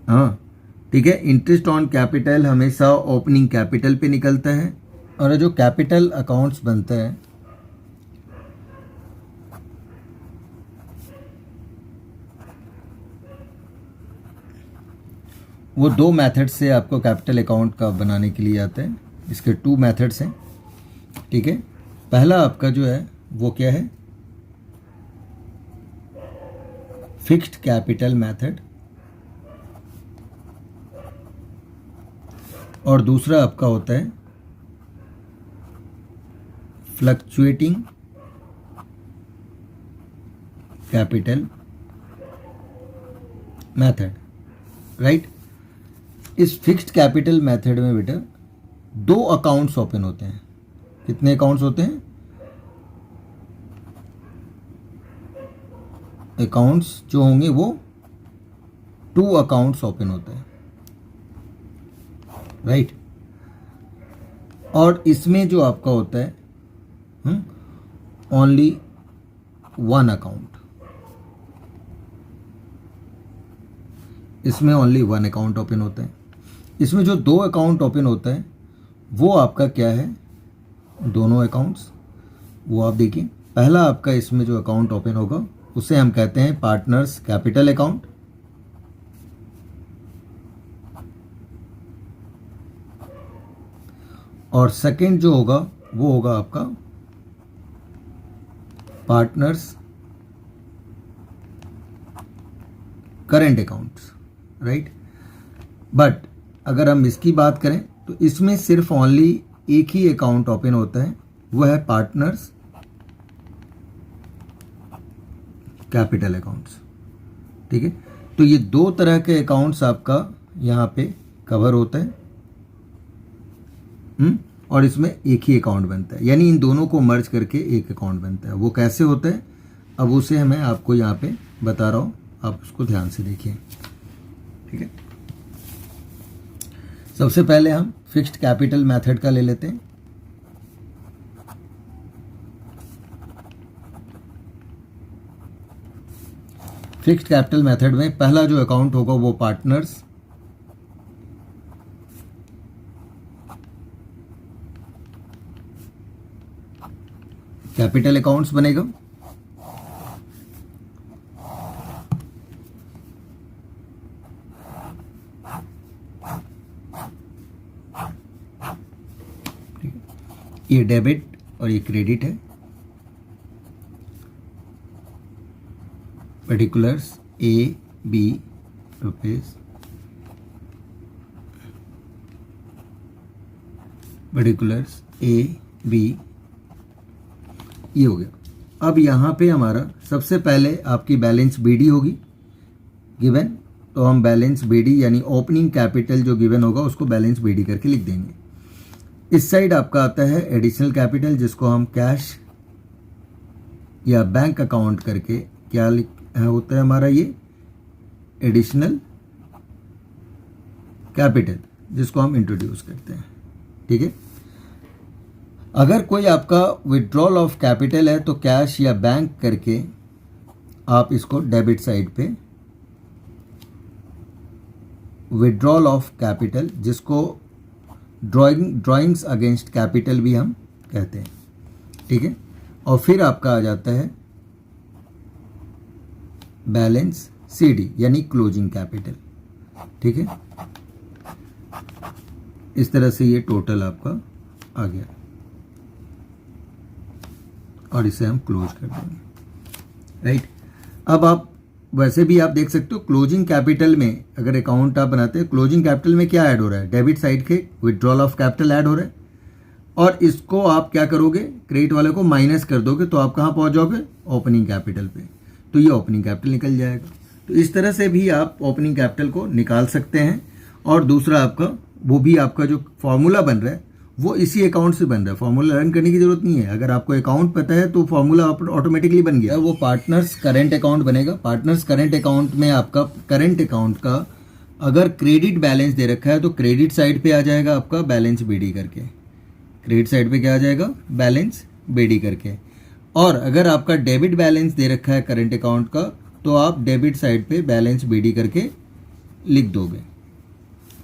हाँ, ठीक है, इंटरेस्ट ऑन कैपिटल हमेशा ओपनिंग कैपिटल पे निकलता है, और जो कैपिटल अकाउंट्स बनता है वो दो मेथड से आपको कैपिटल अकाउंट का बनाने के लिए आता है। इसके 2 मेथड्स हैं, ठीक है। पहला आपका जो है वो क्या है, फिक्स्ड कैपिटल मेथड, और दूसरा आपका होता है फ्लक्चुएटिंग कैपिटल मेथड, राइट। इस फिक्स्ड कैपिटल मेथड में बेटा 2 अकाउंट्स ओपन होते हैं। कितने अकाउंट्स होते हैं, अकाउंट्स जो होंगे वो 2 अकाउंट्स ओपन होते हैं, राइट। और इसमें जो आपका होता है ओनली 1 अकाउंट, इसमें ओनली 1 अकाउंट ओपन होता है। इसमें जो 2 अकाउंट ओपन होता है वो आपका क्या है, दोनों अकाउंट्स, वो आप देखिए। पहला आपका इसमें जो अकाउंट ओपन होगा उसे हम कहते हैं पार्टनर्स कैपिटल अकाउंट, और सेकंड जो होगा वो होगा आपका partners current accounts, right. But अगर हम इसकी बात करें तो इसमें सिर्फ ओनली एक ही अकाउंट ओपन होता है, वो है पार्टनर्स कैपिटल अकाउंट्स, ठीक है। तो ये दो तरह के अकाउंट्स आपका यहाँ पे कवर होता है, और इसमें एक ही अकाउंट बनता है, यानी इन दोनों को मर्ज करके एक अकाउंट बनता है। वो कैसे होता है अब उसे मैं आपको यहाँ पे बता रहा हूँ, आप उसको ध्यान से देखिए, ठीक है। सबसे पहले हम फिक्स्ड कैपिटल मेथड का ले लेते हैं। फिक्स्ड कैपिटल मेथड में पहला जो अकाउंट होगा वो पार्टनर्स कैपिटल अकाउंट्स बनेगा। ये डेबिट और ये क्रेडिट है। Particulars A B rupees, particulars A B, ये हो गया। अब यहाँ पे हमारा सबसे पहले आपकी बैलेंस बीडी होगी गिवन, तो हम बैलेंस बीडी यानी ओपनिंग कैपिटल जो गिवन होगा उसको बैलेंस बीडी करके लिख देंगे। इस साइड आपका आता है एडिशनल कैपिटल, जिसको हम कैश या बैंक अकाउंट करके क्या होता है हमारा, ये एडिशनल कैपिटल जिसको हम इंट्रोड्यूस करते हैं, ठीक है। अगर कोई आपका विड्रॉल ऑफ कैपिटल है तो कैश या बैंक करके आप इसको डेबिट साइड पे विड्रॉल ऑफ कैपिटल, जिसको ड्राइंग्स अगेंस्ट कैपिटल भी हम कहते हैं, ठीक है। और फिर आपका आ जाता है बैलेंस सीडी यानी क्लोजिंग कैपिटल, ठीक है। इस तरह से ये टोटल आपका आ गया और इसे हम क्लोज कर देंगे, राइट। अब आप वैसे भी आप देख सकते हो क्लोजिंग कैपिटल में अगर अकाउंट आप बनाते हैं, क्लोजिंग कैपिटल में क्या ऐड हो रहा है, डेबिट साइड के विड्रॉल ऑफ कैपिटल ऐड हो रहा है, और इसको आप क्या करोगे, क्रेडिट वाले को माइनस कर दोगे तो आप कहाँ पहुँच जाओगे, ओपनिंग कैपिटल पे, तो ये ओपनिंग कैपिटल निकल जाएगा। तो इस तरह से भी आप ओपनिंग कैपिटल को निकाल सकते हैं। और दूसरा आपका वो भी आपका जो फॉर्मूला बन रहा है वो इसी अकाउंट से बन रहा है, फॉर्मूला रन करने की जरूरत नहीं है। अगर आपको अकाउंट पता है तो फॉर्मूला ऑटोमेटिकली बन गया। वो पार्टनर्स करंट अकाउंट बनेगा। पार्टनर्स करंट अकाउंट में आपका करंट अकाउंट का अगर क्रेडिट बैलेंस दे रखा है तो क्रेडिट साइड पे आ जाएगा आपका बैलेंस बीडी करके, क्रेडिट साइड पे क्या आ जाएगा, बैलेंस बीडी करके। और अगर आपका डेबिट बैलेंस दे रखा है करंट अकाउंट का तो आप डेबिट साइड पे बैलेंस बीडी करके लिख दोगे,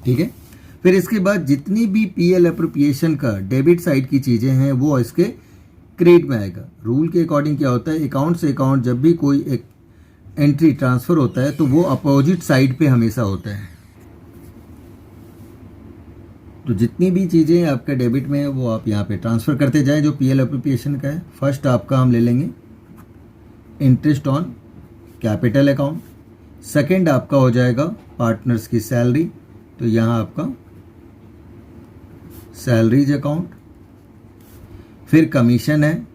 ठीक है। फिर इसके बाद जितनी भी पीएल अप्रोप्रिएशन का डेबिट साइड की चीज़ें हैं वो इसके क्रेडिट में आएगा। रूल के अकॉर्डिंग क्या होता है, अकाउंट से अकाउंट जब भी कोई एक एंट्री ट्रांसफ़र होता है तो वो अपोजिट साइड पे हमेशा होता है। तो जितनी भी चीज़ें आपके डेबिट में है वो आप यहाँ पे ट्रांसफ़र करते जाएं जो पीएल अप्रोप्रिएशन का है। फर्स्ट आपका हम ले लेंगे interest on capital account, second आपका हो जाएगा पार्टनर्स की सैलरी, तो यहाँ आपका सैलरीज अकाउंट। फिर कमीशन है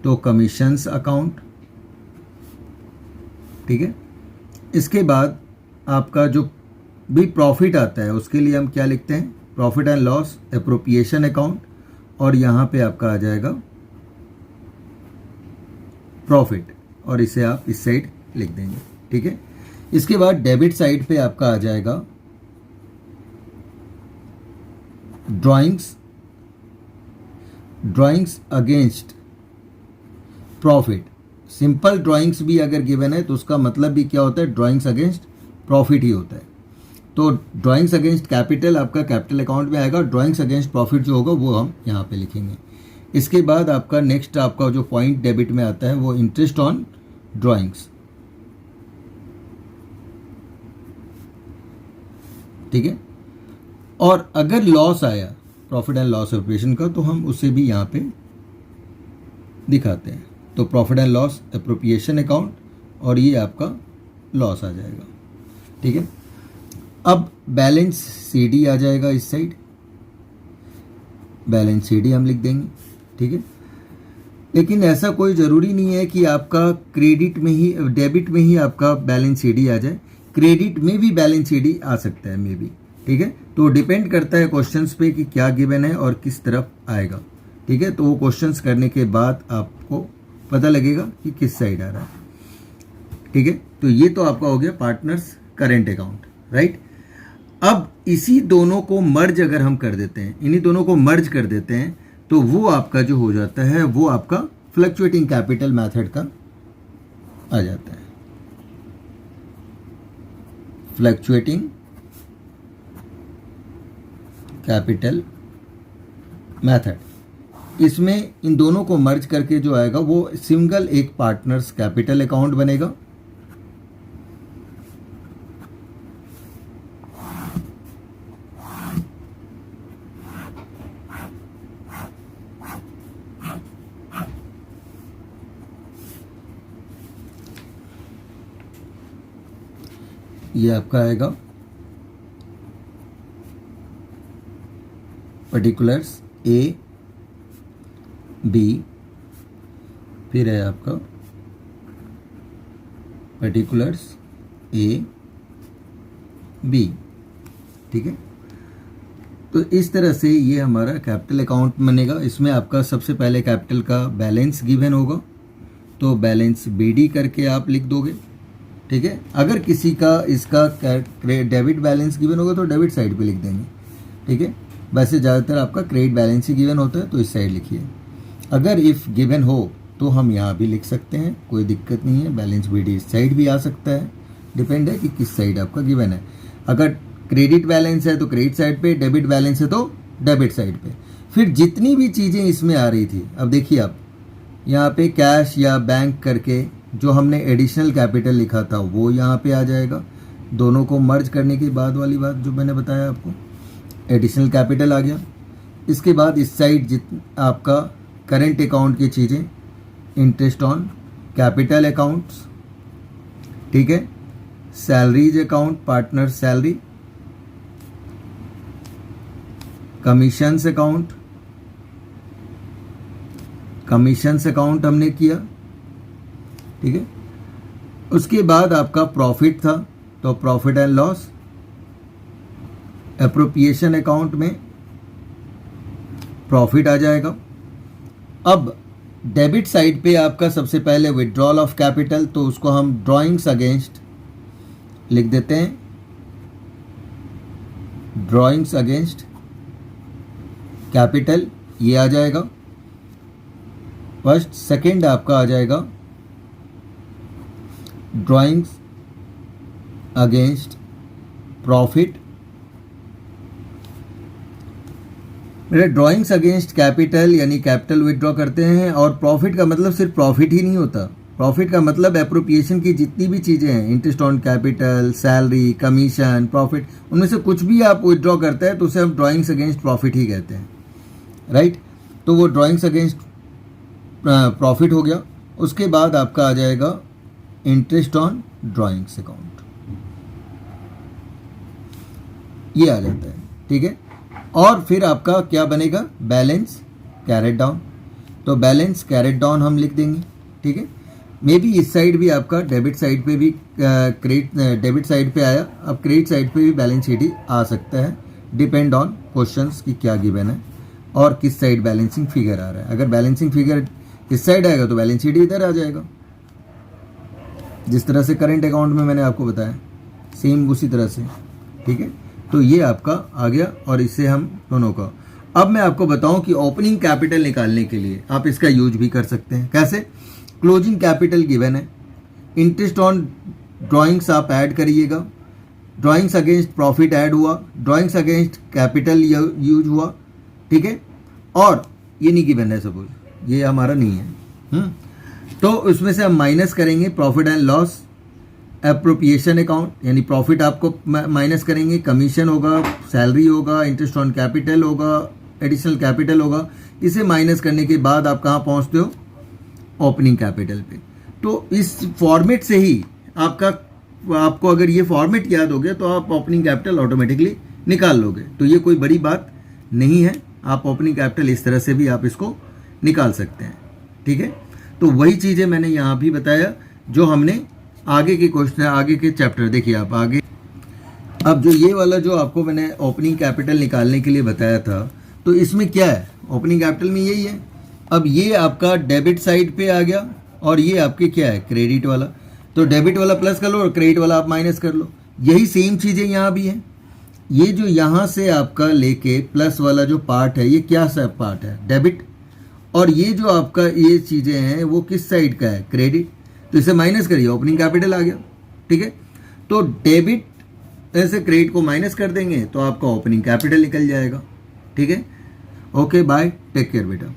तो कमीशंस अकाउंट, ठीक है। इसके बाद आपका जो भी प्रॉफिट आता है उसके लिए हम क्या लिखते हैं, profit and loss appropriation account, और यहाँ पे आपका आ जाएगा प्रॉफिट, और इसे आप इस साइड लिख देंगे, ठीक है। इसके बाद डेबिट साइड पे आपका आ जाएगा drawings against profit. Simple drawings भी अगर गिवन है तो उसका मतलब भी क्या होता है, ड्राइंग्स अगेंस्ट प्रॉफिट ही होता है। तो ड्राइंग्स अगेंस्ट कैपिटल आपका कैपिटल अकाउंट में आएगा, ड्राइंग्स अगेंस्ट प्रॉफिट जो होगा वो हम यहाँ पे लिखेंगे। इसके बाद आपका नेक्स्ट आपका जो पॉइंट डेबिट में आता है वो इंटरेस्ट ऑन ड्राइंग्स, ठीक है। और अगर लॉस आया प्रॉफिट एंड लॉस एप्रोप्रिएशन का तो हम उसे भी यहाँ पे दिखाते हैं। तो profit and loss appropriation account और ये आपका लॉस आ जाएगा, ठीक है। अब बैलेंस सीडी आ जाएगा इस साइड, बैलेंस सीडी हम लिख देंगे, ठीक है। लेकिन ऐसा कोई ज़रूरी नहीं है कि आपका क्रेडिट में ही डेबिट में ही आपका बैलेंस सीडी आ जाए, क्रेडिट में भी बैलेंस सीडी आ सकता है मे बी, ठीक है। तो डिपेंड करता है क्वेश्चंस पे कि क्या गिवन है और किस तरफ आएगा, ठीक है। तो वो क्वेश्चंस करने के बाद आपको पता लगेगा कि किस साइड आ रहा है, ठीक है। तो ये तो आपका हो गया पार्टनर्स करेंट अकाउंट, राइट। अब इसी दोनों को मर्ज अगर हम कर देते हैं, इन्हीं दोनों को मर्ज कर देते हैं तो वो आपका जो हो जाता है वो आपका फ्लक्चुएटिंग कैपिटल मेथड का आ जाता है, फ्लक्चुएटिंग कैपिटल मेथड। इसमें इन दोनों को मर्ज करके जो आएगा वो सिंगल एक पार्टनर्स कैपिटल अकाउंट बनेगा, ये आपका आएगा पर्टिकुलर्स ए बी, फिर है आपका पर्टिकुलर्स ए बी, ठीक है। तो इस तरह से ये हमारा कैपिटल अकाउंट बनेगा। इसमें आपका सबसे पहले कैपिटल का बैलेंस गिवन होगा, तो बैलेंस बीडी करके आप लिख दोगे, ठीक है। अगर किसी का इसका डेबिट बैलेंस गिवन होगा तो डेबिट साइड पे लिख देंगे, ठीक है। वैसे ज़्यादातर आपका क्रेडिट बैलेंस ही गिवन होता है तो इस साइड लिखिए। अगर इफ़ गिवन हो तो हम यहाँ भी लिख सकते हैं, कोई दिक्कत नहीं है। बैलेंस बीडी इस साइड भी आ सकता है, डिपेंड है कि किस साइड आपका गिवन है। अगर क्रेडिट बैलेंस है तो क्रेडिट साइड पे, डेबिट बैलेंस है तो डेबिट साइड पे। फिर जितनी भी चीज़ें इसमें आ रही थी, अब देखिए आप यहाँ पे कैश या बैंक करके जो हमने एडिशनल कैपिटल लिखा था वो यहाँ पे आ जाएगा। दोनों को मर्ज करने के बाद वाली बात जो मैंने बताया आपको, एडिशनल कैपिटल आ गया। इसके बाद इस साइड आपका करेंट अकाउंट की चीज़ें, इंटरेस्ट ऑन कैपिटल अकाउंट्स, ठीक है। Salaries account, partner salary, commissions account, commissions account हमने किया, ठीक है। उसके बाद आपका प्रॉफिट था तो profit and loss, appropriation account में प्रॉफिट आ जाएगा। अब डेबिट साइड पे आपका सबसे पहले विड्रॉल ऑफ कैपिटल, तो उसको हम ड्राइंग्स अगेंस्ट लिख देते हैं, ड्राइंग्स अगेंस्ट कैपिटल, ये आ जाएगा फर्स्ट। सेकंड आपका आ जाएगा ड्राइंग्स अगेंस्ट प्रॉफिट। मेरे ड्राइंग्स अगेंस्ट कैपिटल यानी कैपिटल विड्रॉ करते हैं, और प्रॉफिट का मतलब सिर्फ प्रॉफिट ही नहीं होता। प्रॉफिट का मतलब एप्रोप्रिएशन की जितनी भी चीज़ें हैं, interest on capital, salary, commission, profit, उनमें से कुछ भी आप विड्रॉ करते हैं तो उसे हम ड्राइंग्स अगेंस्ट प्रॉफिट ही कहते हैं, राइट। तो वो ड्राइंग्स अगेंस्ट प्रॉफिट हो गया। उसके बाद आपका आ जाएगा इंटरेस्ट ऑन ड्राइंग्स अकाउंट, ये आ जाता है, ठीक है। और फिर आपका क्या बनेगा, बैलेंस कैरेट डाउन। तो बैलेंस कैरेट डाउन हम लिख देंगे, ठीक है। मे बी इस साइड भी आपका डेबिट साइड पे भी क्रेडिट डेबिट साइड पे आया, अब क्रेडिट साइड पे भी बैलेंस शीट ही आ सकता है, डिपेंड ऑन क्वेश्चंस की क्या गिवन है और किस साइड बैलेंसिंग फिगर आ रहा है। अगर बैलेंसिंग फिगर इस साइड आएगा तो बैलेंस शीट इधर आ जाएगा, जिस तरह से करेंट अकाउंट में मैंने आपको बताया, सेम उसी तरह से, ठीक है। तो ये आपका आ गया और इससे हम दोनों का। अब मैं आपको बताऊं कि ओपनिंग कैपिटल निकालने के लिए आप इसका यूज भी कर सकते हैं। कैसे, क्लोजिंग कैपिटल गिवन है, इंटरेस्ट ऑन ड्राइंग्स आप ऐड करिएगा, ड्राइंग्स अगेंस्ट प्रॉफिट ऐड हुआ, ड्राइंग्स अगेंस्ट कैपिटल यूज हुआ, ठीक है, और ये नहीं गिवन है सपोज, ये हमारा नहीं है। तो उसमें से हम माइनस करेंगे profit and loss appropriation account, यानी प्रॉफिट आपको माइनस करेंगे, कमीशन होगा, सैलरी होगा, इंटरेस्ट ऑन कैपिटल होगा, एडिशनल कैपिटल होगा। इसे माइनस करने के बाद आप कहाँ पहुँचते हो, ओपनिंग कैपिटल पे। तो इस फॉर्मेट से ही आपको अगर ये फॉर्मेट याद हो गया तो आप ओपनिंग कैपिटल ऑटोमेटिकली निकाल लोगे। तो ये कोई बड़ी बात नहीं है, आप ओपनिंग कैपिटल इस तरह से भी आप इसको निकाल सकते हैं, ठीक है। तो वही चीज़ें मैंने यहाँ भी बताया जो हमने आगे के क्वेश्चन, आगे के चैप्टर देखिए आप आगे। अब जो ये वाला जो आपको मैंने ओपनिंग कैपिटल निकालने के लिए बताया था, तो इसमें क्या है, ओपनिंग कैपिटल में यही है। अब ये आपका डेबिट साइड पे आ गया और ये आपके क्या है, क्रेडिट वाला। तो डेबिट वाला प्लस कर लो और क्रेडिट वाला आप माइनस कर लो। यही सेम चीज़ें यहाँ भी हैं। ये जो यहाँ से आपका लेके प्लस वाला जो पार्ट है, ये क्या सा पार्ट है, डेबिट। और ये जो आपका ये चीज़ें हैं वो किस साइड का है, क्रेडिट। तो इसे माइनस करिए, ओपनिंग कैपिटल आ गया, ठीक है। तो डेबिट ऐसे क्रेडिट को माइनस कर देंगे तो आपका ओपनिंग कैपिटल निकल जाएगा, ठीक है। ओके बाय, टेक केयर बेटा।